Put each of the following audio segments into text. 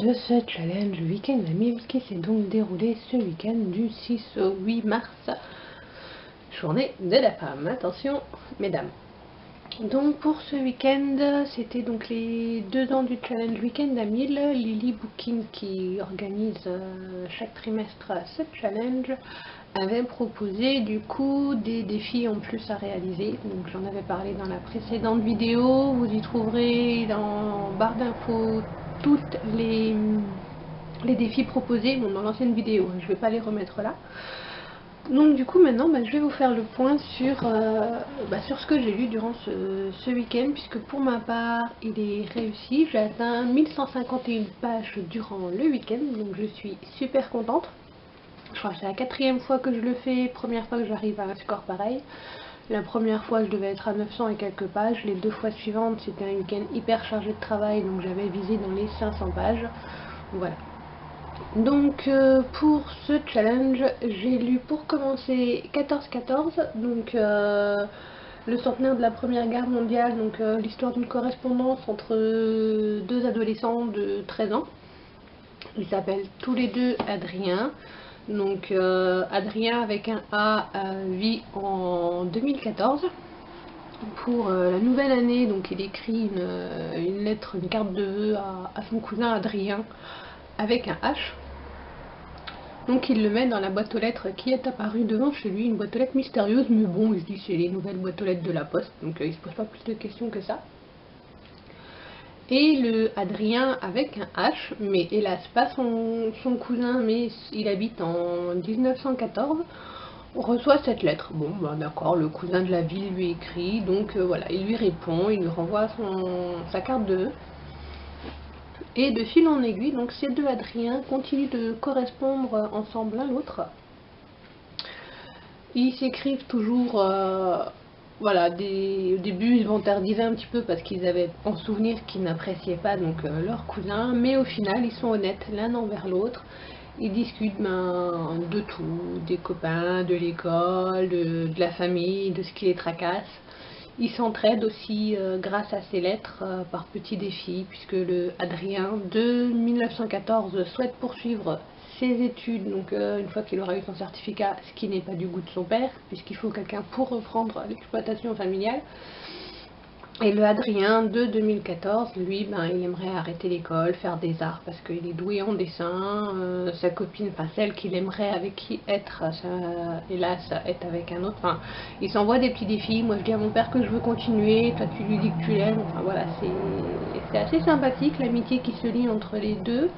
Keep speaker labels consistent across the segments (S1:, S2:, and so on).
S1: de ce challenge week-end à Mille qui s'est donc déroulé ce week-end du 6 au 8 mars, journée de la femme. Attention mesdames. Donc pour ce week-end, c'était donc les 2 ans du challenge week-end à 1000. Lily Booking, qui organise chaque trimestre ce challenge, avait proposé du coup des défis en plus à réaliser. Donc j'en avais parlé dans la précédente vidéo. Vous y trouverez dans barre d'infos toutes les défis proposés dans l'ancienne vidéo. Je ne vais pas les remettre là. Donc du coup maintenant je vais vous faire le point sur ce que j'ai lu durant ce week-end, puisque pour ma part il est réussi. J'ai atteint 1151 pages durant le week-end, donc je suis super contente. Je crois que c'est la 4e fois que je le fais, première fois que j'arrive à un score pareil. La première fois je devais être à 900 et quelques pages, les 2 fois suivantes c'était un week-end hyper chargé de travail, donc j'avais visé dans les 500 pages. Voilà. Donc pour ce challenge, j'ai lu pour commencer 14-14, donc le centenaire de la Première Guerre mondiale, donc l'histoire d'une correspondance entre 2 adolescents de 13 ans. Ils s'appellent tous les deux Adrien. Donc Adrien avec un A vit en 2014. Pour la nouvelle année, donc il écrit une lettre, une carte de vœux à son cousin Adrien avec un H. Donc il le met dans la boîte aux lettres qui est apparue devant chez lui, une boîte aux lettres mystérieuse, mais bon, il se dit c'est les nouvelles boîtes aux lettres de la poste, donc il se pose pas plus de questions que ça. Et le Adrien avec un H, mais hélas pas son cousin, mais il habite en 1914, reçoit cette lettre. Bon, ben d'accord, le cousin de la ville lui écrit, donc voilà, il lui répond, il lui renvoie sa carte de vœux. Et de fil en aiguille, donc ces deux Adriens continuent de correspondre ensemble l'un l'autre. Ils s'écrivent toujours, voilà, au début ils vantardisaient un petit peu parce qu'ils avaient en souvenir qu'ils n'appréciaient pas donc leur cousin, mais au final ils sont honnêtes l'un envers l'autre. Ils discutent de tout, des copains, de l'école, de la famille, de ce qui les tracasse. Ils s'entraident aussi grâce à ces lettres par petits défis, puisque le Adrien de 1914 souhaite poursuivre ses études, donc une fois qu'il aura eu son certificat, ce qui n'est pas du goût de son père, puisqu'il faut quelqu'un pour reprendre l'exploitation familiale. Et le Adrien de 2014, lui, il aimerait arrêter l'école, faire des arts parce qu'il est doué en dessin. Sa copine, enfin celle qu'il aimerait avec qui être, hélas, est avec un autre. Enfin, il s'envoie des petits défis. Moi, je dis à mon père que je veux continuer. Toi, tu lui dis que tu l'aimes. Enfin voilà, c'est assez sympathique l'amitié qui se lie entre les deux,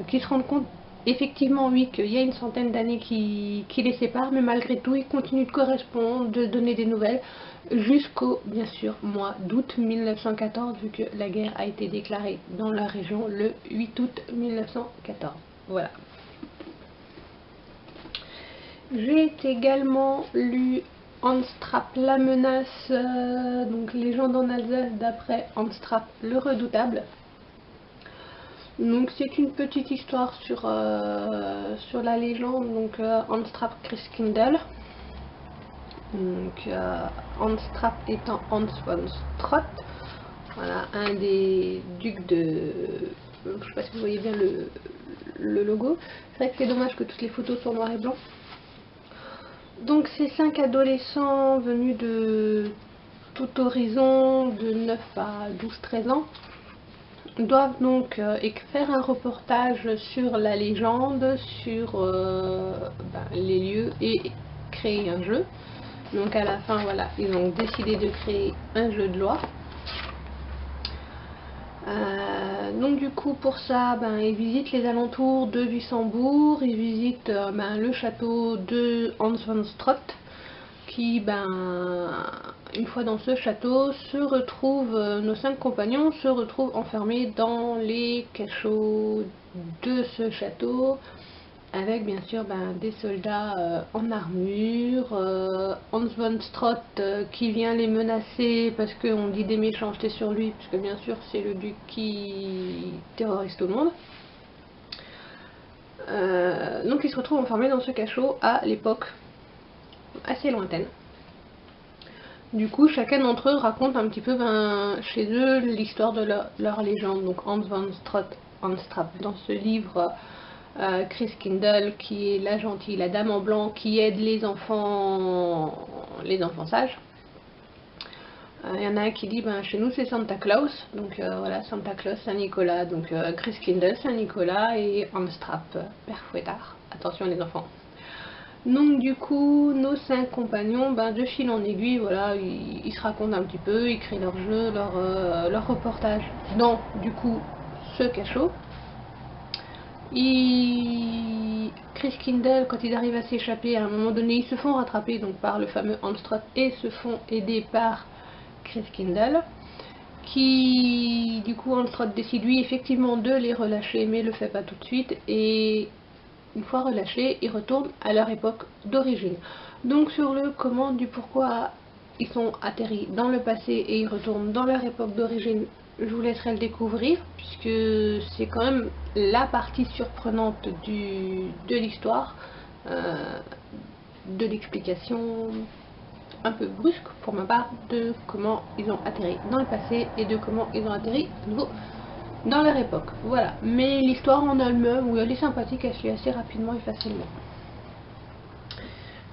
S1: qui se rendent compte. Effectivement, oui, qu'il y a une centaine d'années qui les séparent, mais malgré tout, ils continuent de correspondre, de donner des nouvelles, jusqu'au, bien sûr, mois d'août 1914, vu que la guerre a été déclarée dans la région le 8 août 1914. Voilà. J'ai également lu Hans Trapp, la menace, donc Légende en Alsace d'après Hans Trapp, le redoutable. Donc c'est une petite histoire sur la légende, donc Hans Trapp Christkindl. Donc Hans Trapp étant Hans von Strott, voilà, un des ducs de... Je ne sais pas si vous voyez bien le logo. C'est vrai que c'est dommage que toutes les photos soient noir et blanc. Donc ces 5 adolescents venus de tout horizon, de 9 à 12-13 ans, doivent donc faire un reportage sur la légende, sur les lieux et créer un jeu. Donc à la fin, voilà, ils ont décidé de créer un jeu de loi. Donc du coup pour ça, ils visitent les alentours de Wissembourg, ils visitent le château de Hans von Strott, qui, une fois dans ce château, nos 5 compagnons se retrouvent enfermés dans les cachots de ce château, avec bien sûr des soldats en armure, Hans von Strott qui vient les menacer parce qu'on dit des méchancetés sur lui, puisque bien sûr c'est le duc qui terrorise tout le monde. Donc ils se retrouvent enfermés dans ce cachot à l'époque assez lointaine. Du coup, chacun d'entre eux raconte un petit peu chez eux l'histoire de leur légende. Donc Hans von Strott Unstrap. Dans ce livre, Chris Kindle, qui est la gentille, la dame en blanc, qui aide les enfants sages. Il y en a un qui dit, ben, chez nous c'est Santa Claus, donc voilà, Santa Claus, Saint-Nicolas, donc Chris Kindle, Saint-Nicolas, et Unstrap, Père Fouettard. Attention les enfants. Donc du coup, nos 5 compagnons, ben, de fil en aiguille, voilà, ils se racontent un petit peu, ils créent leur jeu, leur reportage dans, du coup, ce cachot. Chris Kindle, quand ils arrivent à s'échapper, à un moment donné, ils se font rattraper donc par le fameux Unstrap et se font aider par Chris Kindle, qui, du coup, Unstrap décide, lui, effectivement, de les relâcher, mais le fait pas tout de suite, et une fois relâchés, ils retournent à leur époque d'origine. Donc sur le comment du pourquoi ils sont atterris dans le passé et ils retournent dans leur époque d'origine, je vous laisserai le découvrir, puisque c'est quand même la partie surprenante de l'histoire, de l'explication un peu brusque pour ma part de comment ils ont atterri dans le passé et de comment ils ont atterri à nouveau dans leur époque. Voilà, mais l'histoire en elle-même, oui, elle est sympathique, elle se lit assez rapidement et facilement.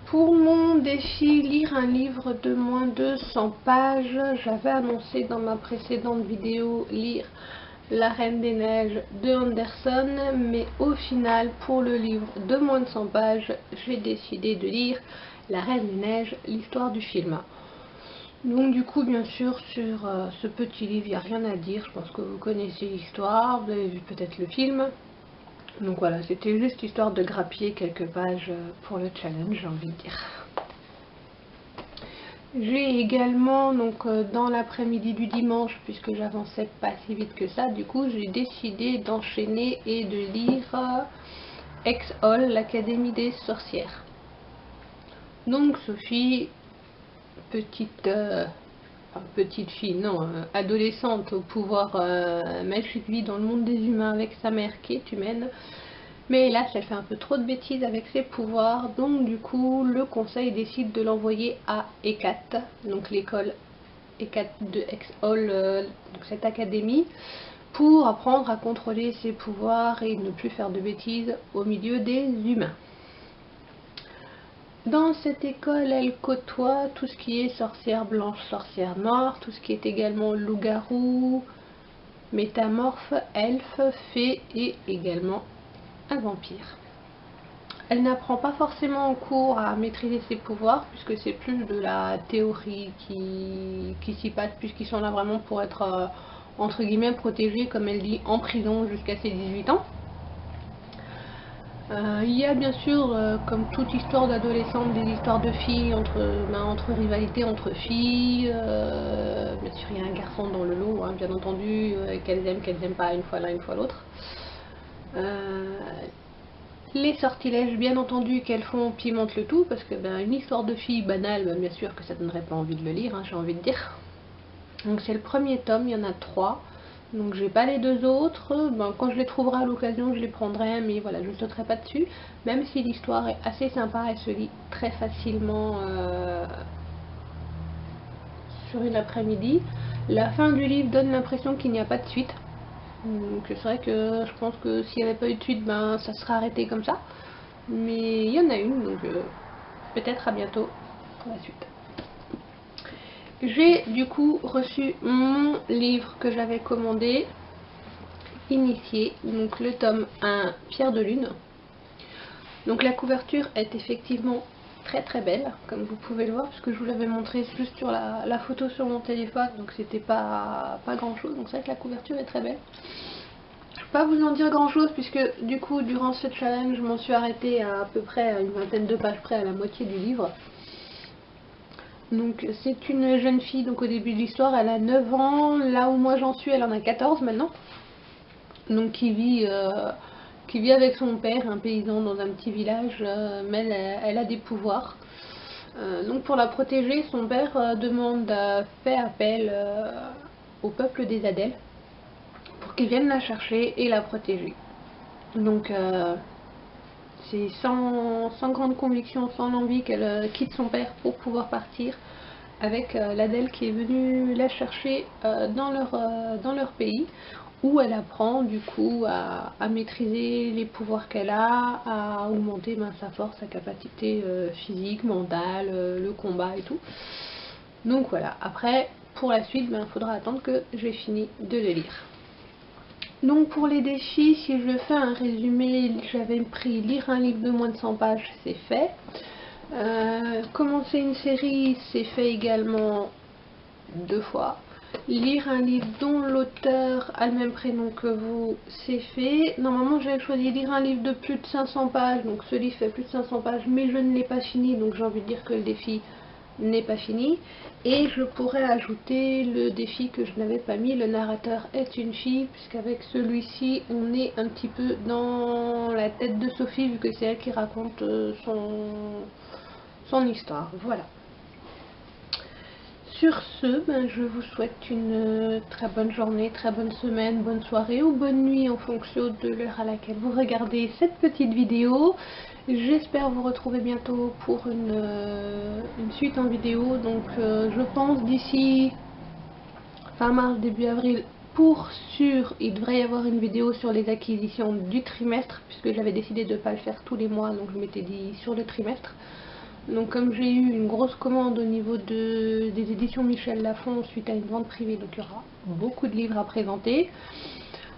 S1: Pour mon défi lire un livre de moins de 100 pages, j'avais annoncé dans ma précédente vidéo lire La Reine des Neiges de Anderson, mais au final, pour le livre de moins de 100 pages, j'ai décidé de lire La Reine des Neiges, l'histoire du film. Donc du coup, bien sûr, sur ce petit livre, il n'y a rien à dire. Je pense que vous connaissez l'histoire, vous avez vu peut-être le film. Donc voilà, c'était juste histoire de grappiller quelques pages pour le challenge, j'ai envie de dire. J'ai également, donc dans l'après-midi du dimanche, puisque j'avançais pas si vite que ça, du coup j'ai décidé d'enchaîner et de lire Ex-Hall, l'Académie des sorcières. Donc Sophie, petite fille, non, adolescente au pouvoir magique vie dans le monde des humains avec sa mère qui est humaine. Mais hélas, elle fait un peu trop de bêtises avec ses pouvoirs, donc du coup, le conseil décide de l'envoyer à ECAT, donc l'école ECAT de Ex-Hall, cette académie, pour apprendre à contrôler ses pouvoirs et ne plus faire de bêtises au milieu des humains. Dans cette école, elle côtoie tout ce qui est sorcière blanche, sorcière noire, tout ce qui est également loup-garou, métamorphe, elfe, fée et également un vampire. Elle n'apprend pas forcément en cours à maîtriser ses pouvoirs, puisque c'est plus de la théorie qui s'y passe, puisqu'ils sont là vraiment pour être, entre guillemets, protégés, comme elle dit, en prison jusqu'à ses 18 ans. Il y a bien sûr, comme toute histoire d'adolescente, des histoires de filles, entre rivalités entre filles. Bien sûr, il y a un garçon dans le lot, hein, bien entendu, qu'elles aiment pas, une fois l'un, une fois l'autre. Les sortilèges, bien entendu, qu'elles font pimentent le tout, parce que une histoire de fille banale, bien sûr que ça donnerait pas envie de le lire, hein, j'ai envie de dire. Donc c'est le premier tome, il y en a 3. Donc j'ai pas les 2 autres, quand je les trouverai à l'occasion, je les prendrai, mais voilà, je ne sauterai pas dessus. Même si l'histoire est assez sympa, elle se lit très facilement sur une après-midi. La fin du livre donne l'impression qu'il n'y a pas de suite. Donc c'est vrai que je pense que s'il n'y avait pas eu de suite, ça serait arrêté comme ça. Mais il y en a une, donc peut-être à bientôt pour la suite. J'ai du coup reçu mon livre que j'avais commandé, Initié, donc le tome 1, Pierre de Lune. Donc la couverture est effectivement très très belle, comme vous pouvez le voir, puisque je vous l'avais montré juste sur la photo sur mon téléphone, donc c'était pas grand chose, donc c'est vrai que la couverture est très belle. Je ne peux pas vous en dire grand chose, puisque du coup durant ce challenge je m'en suis arrêtée à peu près à une vingtaine de pages près, à la moitié du livre. Donc c'est une jeune fille, donc au début de l'histoire elle a 9 ans, là où moi j'en suis elle en a 14 maintenant. Donc qui vit avec son père, un paysan dans un petit village, mais elle a des pouvoirs. Donc pour la protéger, son père fait appel au peuple des Adèles pour qu'ils viennent la chercher et la protéger. Donc c'est sans grande conviction, sans envie qu'elle quitte son père pour pouvoir partir avec l'Adèle qui est venue la chercher dans leur pays. où elle apprend du coup à maîtriser les pouvoirs qu'elle a, à augmenter sa force, sa capacité physique, mentale, le combat et tout. Donc voilà, après pour la suite, il faudra attendre que j'ai fini de le lire. Donc pour les défis, si je fais un résumé, j'avais pris lire un livre de moins de 100 pages, c'est fait. Commencer une série, c'est fait également 2 fois. Lire un livre dont l'auteur a le même prénom que vous, c'est fait. Normalement j'avais choisi lire un livre de plus de 500 pages, donc ce livre fait plus de 500 pages, mais je ne l'ai pas fini, donc j'ai envie de dire que le défi n'est pas fini. Et je pourrais ajouter le défi que je n'avais pas mis, le narrateur est une fille, puisqu'avec celui-ci on est un petit peu dans la tête de Sophie, vu que c'est elle qui raconte son histoire. Voilà. Sur ce, je vous souhaite une très bonne journée, très bonne semaine, bonne soirée ou bonne nuit en fonction de l'heure à laquelle vous regardez cette petite vidéo. J'espère vous retrouver bientôt pour une suite en vidéo. Donc je pense d'ici fin mars, début avril, pour sûr, il devrait y avoir une vidéo sur les acquisitions du trimestre, puisque j'avais décidé de ne pas le faire tous les mois, donc je m'étais dit sur le trimestre. Donc comme j'ai eu une grosse commande au niveau des éditions Michel Lafon suite à une vente privée, donc il y aura beaucoup de livres à présenter.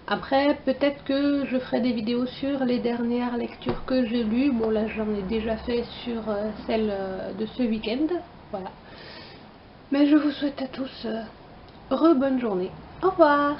S1: Après, peut-être que je ferai des vidéos sur les dernières lectures que j'ai lues. Bon là j'en ai déjà fait sur celle de ce week-end. Voilà. Mais je vous souhaite à tous bonne journée. Au revoir.